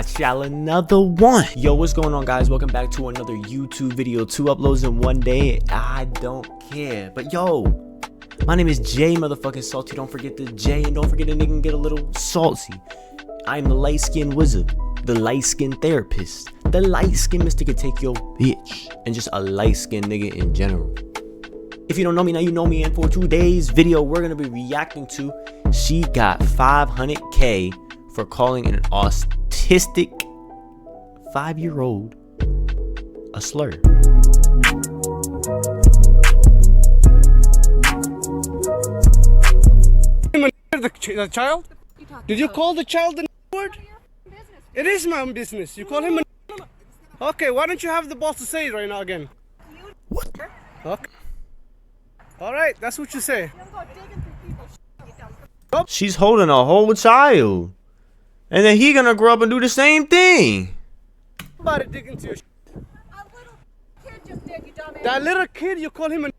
got y'all another one. Yo, what's going on, guys? Welcome back to another YouTube video. 2 uploads in one day. I don't care. But yo, my name is JSalty. Don't forget the J, and don't forget the nigga can get a little salty. I'm the light-skinned wizard, the light-skinned therapist, the light-skinned Mr. can take your bitch, and just a light-skinned nigga in general. If you don't know me now, you know me. And for today's video, we're gonna be reacting to she got 500K for calling an autistic 5-year-old a slur. The child? Did you call the child the word? It is my own business. You call him a. Okay, why don't you have the balls to say it right now again? What? Okay. Alright, that's what you say. She's holding a whole child. And then he gonna grow up and do the same thing. Somebody dig into your A little kid just did, you dumbass. That little kid, you call him a.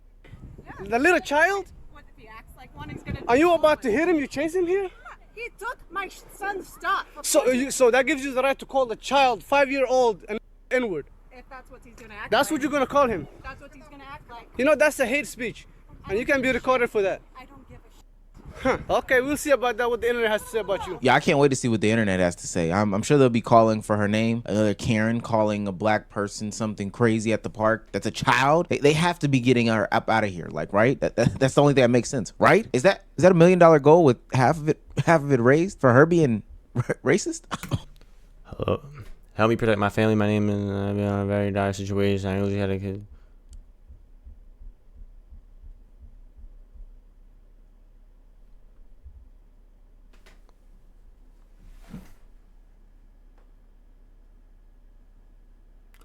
Yeah. The little child? What if he acts like one, he's gonna Are you about to hit him? You chase him here? He took my son's stuff. So that gives you the right to call the child 5-year-old an N-word. If that's what he's gonna act That's like. what you're gonna call him. That's what he's gonna act like. You know, that's a hate speech. And you can be recorded for that. I don't give a shit. Huh. Okay, we'll see about that, what the internet has to say about you. Yeah, I can't wait to see what the internet has to say. I'm sure they'll be calling for her name. Another Karen calling a black person something crazy at the park. That's a child. They have to be getting her up out of here, like, right? That's the only thing that makes sense, right? Is that a $1 million goal with half of it raised for her being racist? Hello. Help me protect my family. My name is I've been in a very dire situation. I usually had a kid.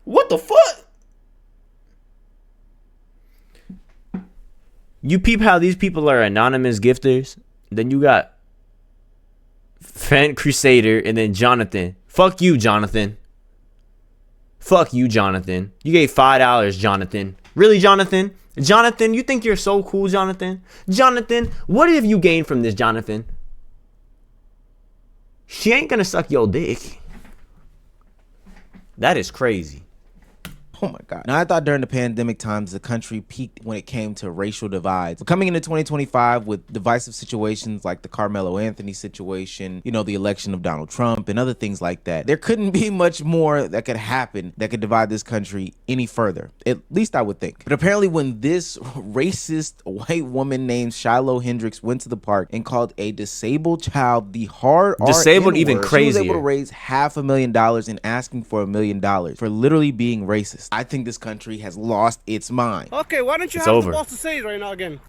What the fuck? You peep how these people are anonymous gifters. Then you got Fent Crusader and then Jonathan. Fuck you, Jonathan. Fuck you, Jonathan. You gave $5, Jonathan. Really, Jonathan? Jonathan, you think you're so cool, Jonathan? Jonathan, what have you gained from this, Jonathan? She ain't gonna suck your dick. That is crazy. Oh my God. Now, I thought during the pandemic times, the country peaked when it came to racial divides. But coming into 2025 with divisive situations like the Carmelo Anthony situation, you know, the election of Donald Trump and other things like that, there couldn't be much more that could happen that could divide this country any further. At least I would think. But apparently when this racist white woman named Shiloh Hendricks went to the park and called a disabled child the hard R Disabled, N-word, even crazier. she was able to raise $500,000 and asking for $1 million for literally being racist. I think this country has lost its mind. Okay, why don't you It's have over. the balls to say it right now again?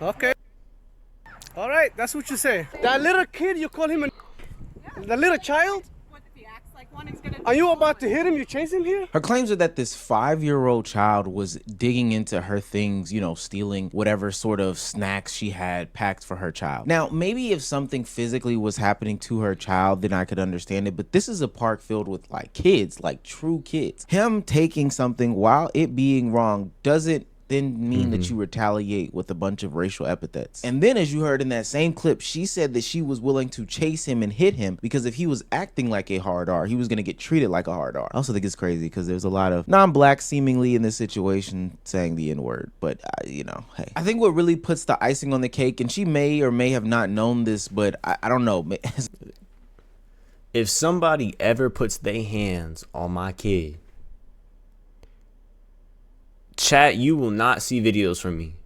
Okay. Alright, that's what you say. That little kid, you call him a. The little child? What if he acts like one, he's gonna Are you about to hit him? You chase him here? Her claims are that this 5-year-old child was digging into her things, you know, stealing whatever sort of snacks she had packed for her child. Now, maybe if something physically was happening to her child, then I could understand it. But this is a park filled with like kids, like true kids. Him taking something while it being wrong doesn't then mean that you retaliate with a bunch of racial epithets. And then, as you heard in that same clip, she said that she was willing to chase him and hit him because if he was acting like a hard R, he was going to get treated like a hard R. I also think it's crazy because there's a lot of non-blacks seemingly in this situation saying the N-word, but you know, hey. I think what really puts the icing on the cake, and she may or may have not known this, but I don't know. If somebody ever puts their hands on my kid, chat, you will not see videos from me.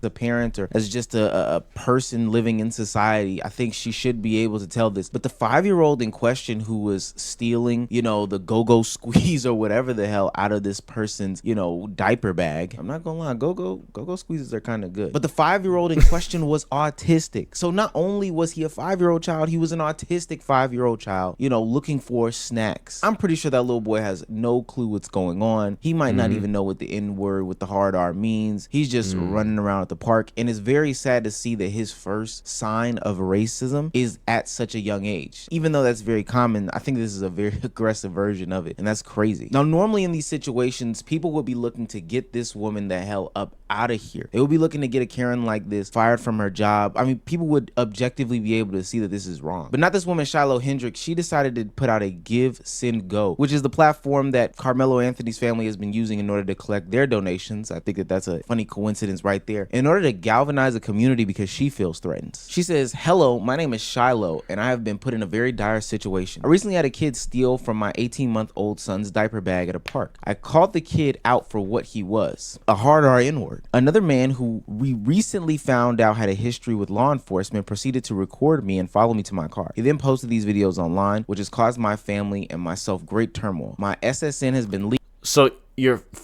A parent or as just a person living in society, I think she should be able to tell this. But the 5-year-old in question who was stealing, you know, the go-go squeeze or whatever the hell out of this person's, you know, diaper bag. I'm not gonna lie, go-go squeezes are kind of good. But the 5-year-old in question was autistic. So not only was he a 5-year-old child, he was an autistic 5-year-old child, you know, looking for snacks. I'm pretty sure that little boy has no clue what's going on. He might not even know what the N-word with the hard R means. He's just running around at the the park, and it's very sad to see that his first sign of racism is at such a young age. Even though that's very common, I think this is a very aggressive version of it, and that's crazy. Now, normally in these situations, people would be looking to get this woman the hell up out of here. They would be looking to get a Karen like this fired from her job. I mean, people would objectively be able to see that this is wrong. But not this woman, Shiloh Hendricks. She decided to put out a Give, Send, Go, which is the platform that Carmelo Anthony's family has been using in order to collect their donations. I think that that's a funny coincidence right there. In order to galvanize a community because she feels threatened. She says, "Hello, my name is Shiloh, and I have been put in a very dire situation. I recently had a kid steal from my 18-month-old son's diaper bag at a park. I called the kid out for what he was, a hard R N-word. Another man who we recently found out had a history with law enforcement proceeded to record me and follow me to my car. He then posted these videos online, which has caused my family and myself great turmoil. My SSN has been leaked." So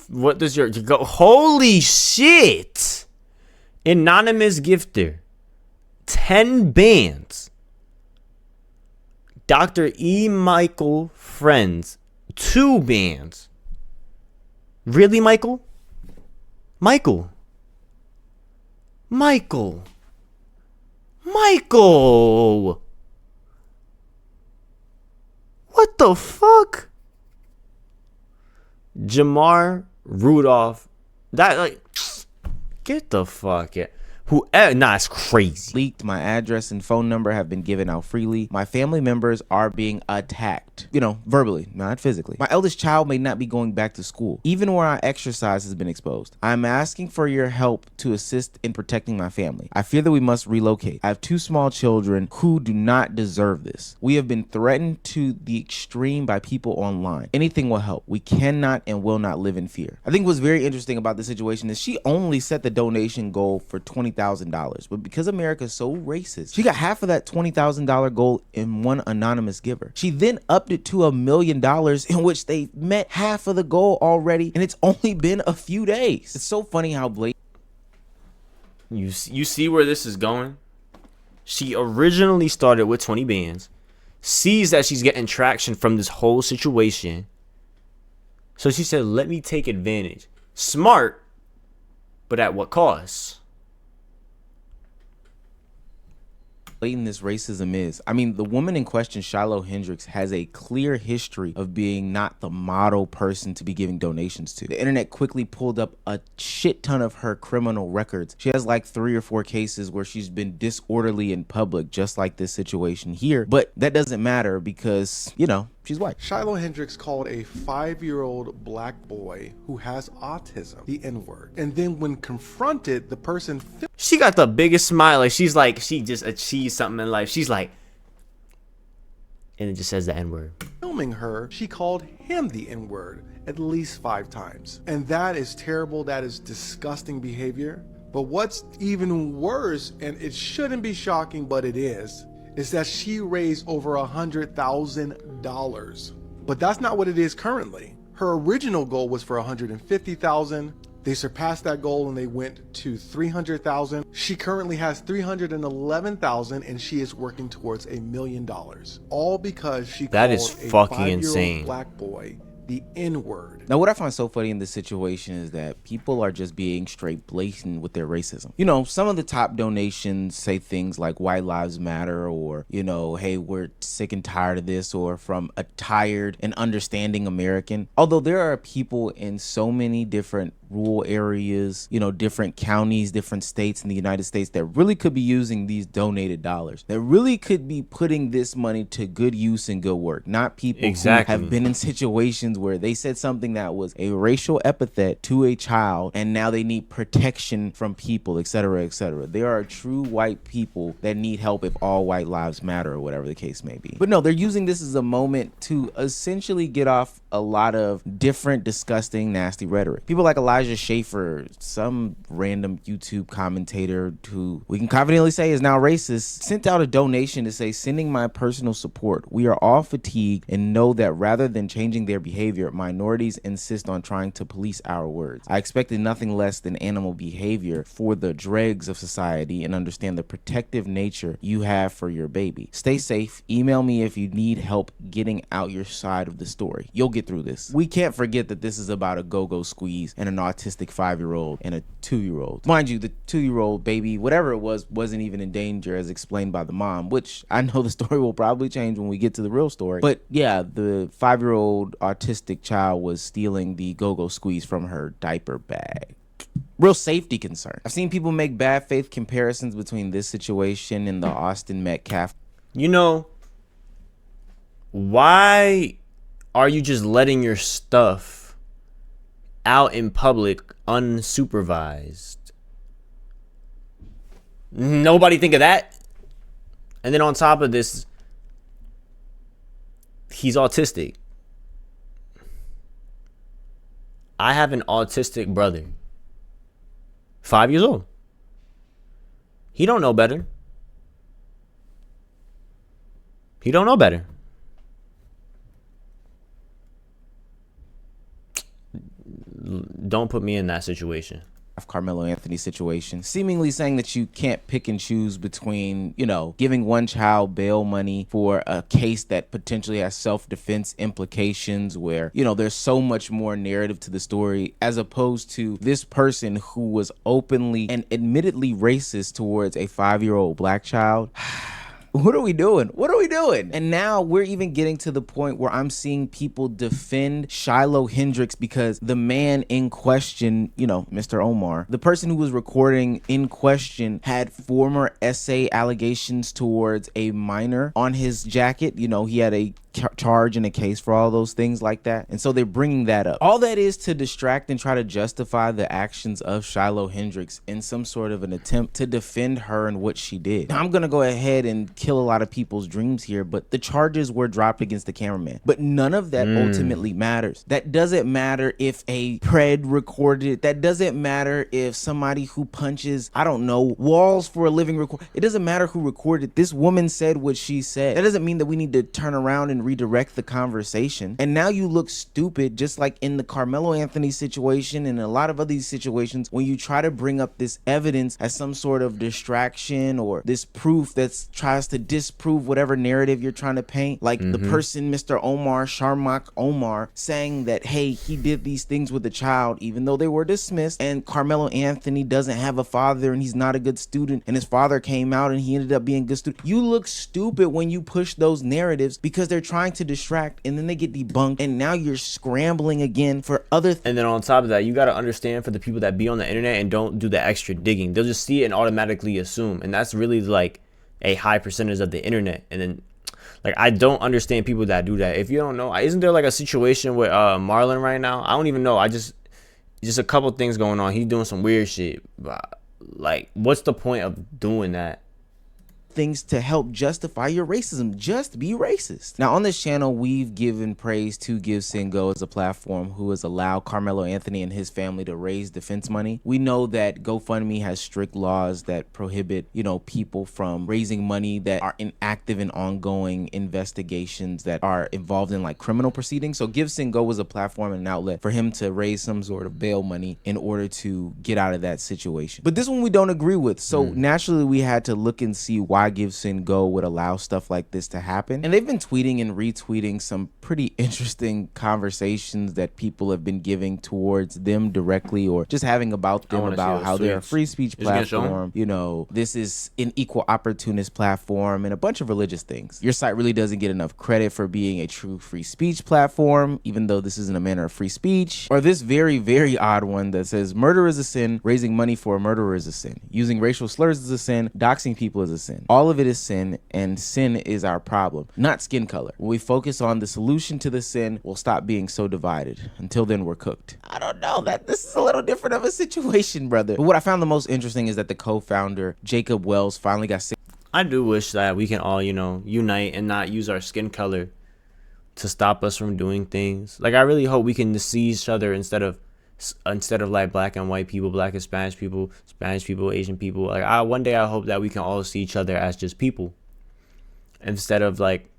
what does your go? Holy shit! Anonymous gifter, 10 bands. Dr. E. Michael friends, 2 bands. Really, Michael? Michael. What the fuck? Jamar Rudolph. That, like, get the fuck out. Whoever, nah, it's crazy. Leaked. My address and phone number have been given out freely. My family members are being attacked, verbally, not physically. My eldest child may not be going back to school, even where I exercise has been exposed. I'm asking for your help to assist in protecting my family. I fear that we must relocate. I have 2 small children who do not deserve this. We have been threatened to the extreme by people online. Anything will help. We cannot and will not live in fear. I think what's very interesting about this situation is she only set the donation goal for $20,000, but because America's so racist, she got half of that $20,000 goal in one anonymous giver. She then upped it to $1 million, in which they met half of the goal already, and it's only been a few days. It's so funny how blatant. You see where this is going? She originally started with 20 bands, sees that she's getting traction from this whole situation, so she said, let me take advantage. Smart, but at what cost? Blatant this racism is. I mean, the woman in question, Shiloh Hendricks, has a clear history of being not the model person to be giving donations to. The internet quickly pulled up a shit ton of her criminal records. She has like 3 or 4 cases where she's been disorderly in public, just like this situation here. But that doesn't matter because, she's white. Shiloh Hendricks called a 5-year-old black boy who has autism the N-word. And then when confronted, the person She got the biggest smile. Like she just achieved something in life. She's like, and it just says the N-word. filming her, she called him the N-word at least 5 times. And that is terrible. That is disgusting behavior. But what's even worse, and it shouldn't be shocking, but it is that she raised over $100,000. But that's not what it is currently. Her original goal was for $150,000. They surpassed that goal and they went to $300,000. She currently has $311,000 and she is working towards $1 million. All because she That called is a fucking 5-year-old insane. black boy the N-word. Now, what I find so funny in this situation is that people are just being straight blatant with their racism. Some of the top donations say things like white lives matter, or, hey, we're sick and tired of this, or from a tired and understanding American. Although there are people in so many different rural areas, different counties, different states in the United States that really could be using these donated dollars, that really could be putting this money to good use and good work, not people who have been in situations where they said something that was a racial epithet to a child and now they need protection from people, etc., etc. There are true white people that need help if all white lives matter, or whatever the case may be. But no, they're using this as a moment to essentially get off a lot of different, disgusting, nasty rhetoric. People like Elijah Schaefer, some random YouTube commentator who we can confidently say is now racist, sent out a donation to say, sending my personal support. We are all fatigued and know that rather than changing their behavior, minorities insist on trying to police our words. I expected nothing less than animal behavior for the dregs of society and understand the protective nature you have for your baby. Stay safe. Email me if you need help getting out your side of the story. You'll get get through this. We can't forget that this is about a go-go squeeze and an autistic 5-year-old and a 2-year-old. Mind you, the 2-year-old baby, whatever it was, wasn't even in danger as explained by the mom, which I know the story will probably change when we get to the real story. But yeah, the 5-year-old autistic child was stealing the go-go squeeze from her diaper bag. Real safety concern. I've seen people make bad faith comparisons between this situation and the Austin Metcalf. You know, why are you just letting your stuff out in public unsupervised? Nobody think of that? And then on top of this, he's autistic. I have an autistic brother, 5 years old. He don't know better. He don't know better. Don't put me in that situation. Carmelo Anthony's situation, seemingly saying that you can't pick and choose between, you know, giving one child bail money for a case that potentially has self-defense implications where, you know, there's so much more narrative to the story, as opposed to this person who was openly and admittedly racist towards a 5-year-old black child. What are we doing? What are we doing? And now we're even getting to the point where I'm seeing people defend Shiloh Hendrix because the man in question, you know, Mr. Omar, the person who was recording in question, had former essay allegations towards a minor on his jacket. You know, he had a charge in a case for all those things like that. And so they're bringing that up. All that is to distract and try to justify the actions of Shiloh Hendrix in some sort of an attempt to defend her and what she did. Now, I'm going to go ahead and kill a lot of people's dreams here, but the charges were dropped against the cameraman. But none of that ultimately matters. That doesn't matter if a pred recorded it. That doesn't matter if somebody who punches, I don't know, walls for a living record. It doesn't matter who recorded. This woman said what she said. That doesn't mean that we need to turn around and redirect the conversation. And now you look stupid, just like in the Carmelo Anthony situation and a lot of other these situations, when you try to bring up this evidence as some sort of distraction or this proof that tries to disprove whatever narrative you're trying to paint. Like the person, Mr. Omar, Sharmak Omar, saying that, hey, he did these things with a child, even though they were dismissed, and Carmelo Anthony doesn't have a father and he's not a good student, and his father came out and he ended up being a good student. You look stupid when you push those narratives because they're trying to distract, and then they get debunked, and now you're scrambling again for other And then on top of that, you got to understand, for the people that be on the internet and don't do the extra digging, they'll just see it and automatically assume. And that's really like a high percentage of the internet. And then, like, I don't understand people that do that. If you don't know, isn't there like a situation with Marlon right now? I don't even know. Just a couple things going on. He's doing some weird shit. Like, what's the point of doing that? things to help justify your racism. Just be racist. Now, on this channel, we've given praise to Give Send Go as a platform who has allowed Carmelo Anthony and his family to raise defense money. We know that GoFundMe has strict laws that prohibit, people from raising money that are in active and ongoing investigations that are involved in like criminal proceedings. So Give Send Go was a platform and an outlet for him to raise some sort of bail money in order to get out of that situation. But this one we don't agree with. So naturally we had to look and see why Give Send Go would allow stuff like this to happen. And they've been tweeting and retweeting some pretty interesting conversations that people have been giving towards them directly, or just having about them, about how they're a free speech platform. This is an equal opportunist platform and a bunch of religious things. Your site really doesn't get enough credit for being a true free speech platform, even though this isn't a manner of free speech. Or this very, very odd one that says murder is a sin, raising money for a murderer is a sin, using racial slurs is a sin, doxing people is a sin. All of it is sin, and sin is our problem, not skin color. When we focus on the solution to the sin, we'll stop being so divided. Until then, we're cooked. I don't know, that this is a little different of a situation, brother. But what I found the most interesting is that the co-founder, Jacob Wells, finally got sick. I do wish that we can all, unite and not use our skin color to stop us from doing things. Like, I really hope we can see each other instead of like black and white people, black and Spanish people, Asian people. Like, one day I hope that we can all see each other as just people, instead of like,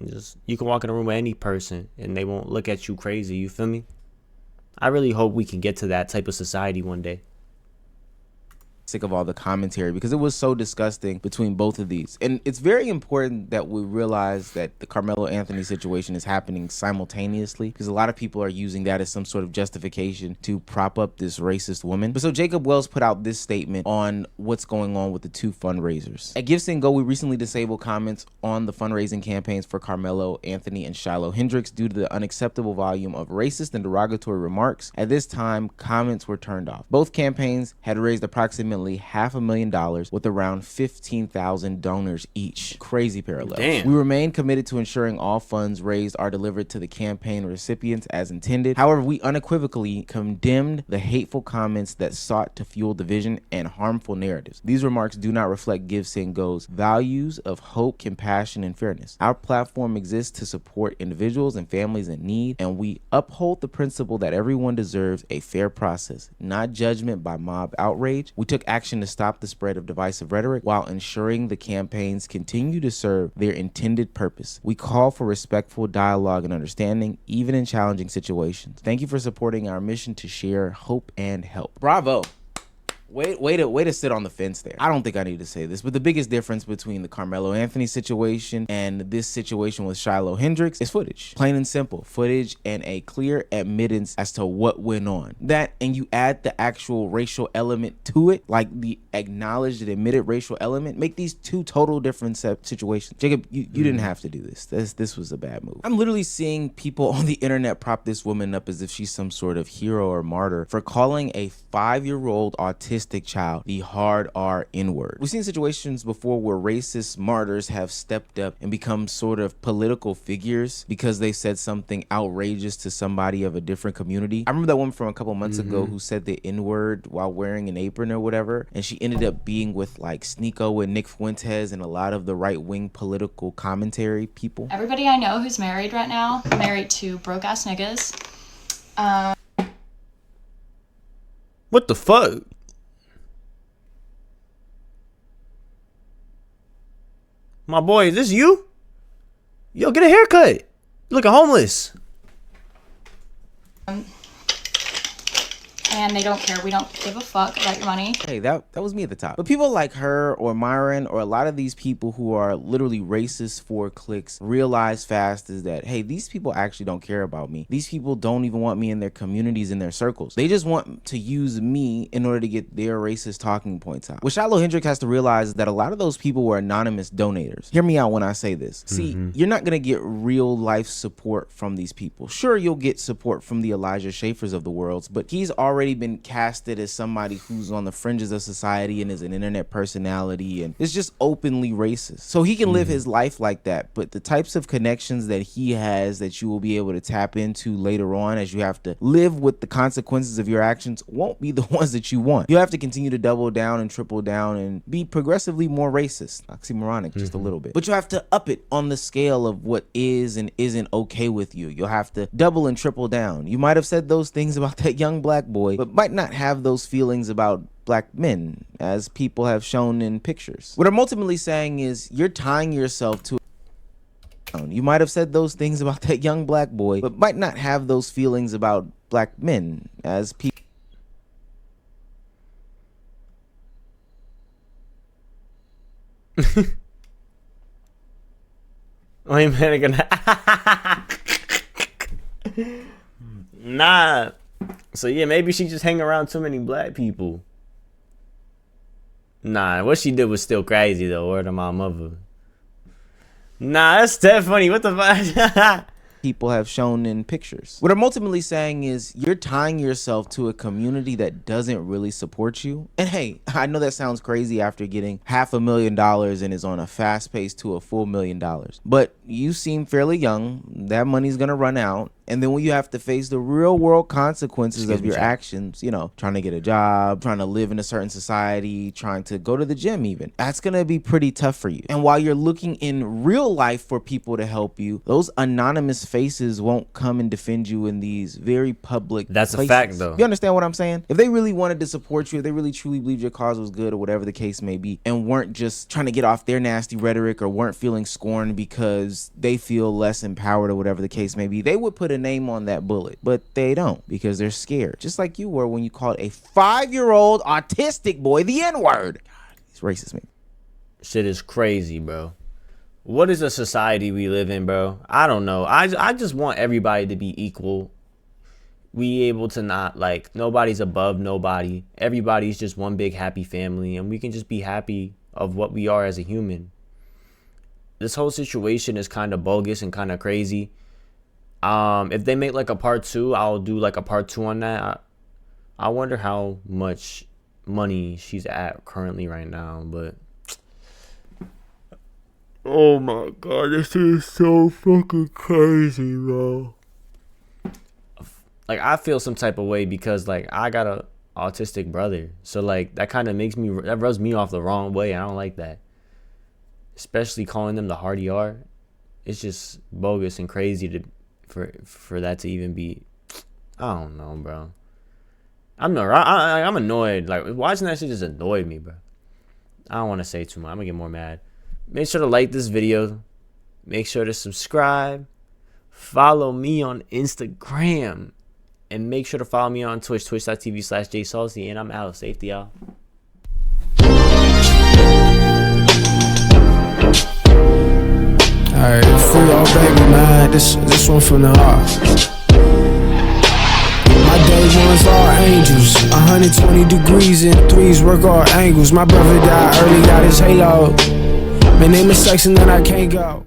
just you can walk in a room with any person and they won't look at you crazy. You feel me? I really hope we can get to that type of society one day. sick of all the commentary because it was so disgusting between both of these. And it's very important that we realize that the Carmelo Anthony situation is happening simultaneously, because a lot of people are using that as some sort of justification to prop up this racist woman. But so Jacob Wells put out this statement on what's going on with the two fundraisers. At Give Send Go, we recently disabled comments on the fundraising campaigns for Carmelo Anthony and Shiloh Hendrix due to the unacceptable volume of racist and derogatory remarks. At this time, comments were turned off. Both campaigns had raised approximately $500,000 with around 15,000 donors each. Crazy parallel. Damn. We remain committed to ensuring all funds raised are delivered to the campaign recipients as intended. However, we unequivocally condemned the hateful comments that sought to fuel division and harmful narratives. These remarks do not reflect Give Send Go's values of hope, compassion, and fairness. Our platform exists to support individuals and families in need, and we uphold the principle that everyone deserves a fair process, not judgment by mob outrage. We took action to stop the spread of divisive rhetoric while ensuring the campaigns continue to serve their intended purpose. We call for respectful dialogue and understanding, even in challenging situations. Thank you for supporting our mission to share hope and help. Bravo. Way to sit on the fence there. I don't think I need to say this, but the biggest difference between the Carmelo Anthony situation and this situation with Shiloh Hendrix is footage. Plain and simple. Footage and a clear admittance as to what went on. That, and you add the actual racial element to it, like the acknowledged and admitted racial element, make these two total different situations. Jacob, you didn't have to do this. This was a bad move. I'm literally seeing people on the internet prop this woman up as if she's some sort of hero or martyr for calling a 5-year-old autistic child the hard R N-word. We've seen situations before where racist martyrs have stepped up and become sort of political figures because they said something outrageous to somebody of a different community. I remember that woman from a couple months ago who said the N-word while wearing an apron or whatever, and she ended up being with like Sneeko and Nick Fuentes and a lot of the right-wing political commentary people. Everybody I know who's married right now, married to broke-ass niggas. What the fuck? My boy, is this you? Yo, get a haircut. You looking homeless. And they don't care. We don't give a fuck about your money. Hey, that was me at the top. But people like her or Myron or a lot of these people who are literally racist for clicks realize fast is that, hey, these people actually don't care about me. These people don't even want me in their communities, in their circles. They just want to use me in order to get their racist talking points out. What Shiloh Hendrix has to realize is that a lot of those people were anonymous donators. Hear me out when I say this. See, you're not going to get real life support from these people. Sure, you'll get support from the Elijah Schafers of the world, but he's already been casted as somebody who's on the fringes of society and is an internet personality and is just openly racist. So he can live his life like that, but the types of connections that he has that you will be able to tap into later on as you have to live with the consequences of your actions won't be the ones that you want. You have to continue to double down and triple down and be progressively more racist. Oxymoronic just a little bit. But you have to up it on the scale of what is and isn't okay with you. You'll have to double and triple down. You might have said those things about that young black boy, but might not have those feelings about black men, as people have shown in pictures. What I'm ultimately saying is you're tying yourself to you might have said those things about that young black boy, but might not have those feelings about black men, as people Wait a minute, nah. So yeah, maybe she just hang around too many black people. Nah, what she did was still crazy though. Word of my mother. Nah, that's that funny. What the fuck? people have shown in pictures. What I'm ultimately saying is you're tying yourself to a community that doesn't really support you. And hey, I know that sounds crazy after getting $500,000 and is on a fast pace to a full $1 million. But you seem fairly young. That money's gonna run out. And then when you have to face the real world consequences of your actions, you know, trying to get a job, trying to live in a certain society, trying to go to the gym even, that's going to be pretty tough for you. And while you're looking in real life for people to help you, those anonymous faces won't come and defend you in these very public That's places. a fact though. You understand what I'm saying? If they really wanted to support you, if they really truly believed your cause was good or whatever the case may be, and weren't just trying to get off their nasty rhetoric or weren't feeling scorned because they feel less empowered or whatever the case may be, they would put a name on that bullet, but they don't because they're scared. Just like you were when you called a 5-year-old autistic boy the N-word. God, he's racist, man. Shit is crazy, bro. What is the society we live in, bro? I don't know. I just want everybody to be equal. We able to not, like, nobody's above nobody. Everybody's just one big happy family, and we can just be happy of what we are as a human. This whole situation is kind of bogus and kind of crazy. If they make like a part 2, I'll do like a part 2 on that. I wonder how much money she's at currently right now, but oh my god, this is so fucking crazy, bro. Like, I feel some type of way because, like, I got a autistic brother, so like that kind of that rubs me off the wrong way. I don't like that, especially calling them the hard ER. It's just bogus and crazy for that to even be. I don't know, bro. I'm annoyed. Like, watching that shit just annoyed me, bro. I don't want to say too much. I'm gonna get more mad. Make sure to like this video. Make sure to subscribe. Follow me on Instagram. And make sure to follow me on Twitch, twitch.tv/JSalty. And I'm out. Safety, y'all. Alright, free all baby, man. This one from the heart. My day ones are angels, 120 degrees and 3s work all angles. My brother died early, got his halo. My name is section that I can't go.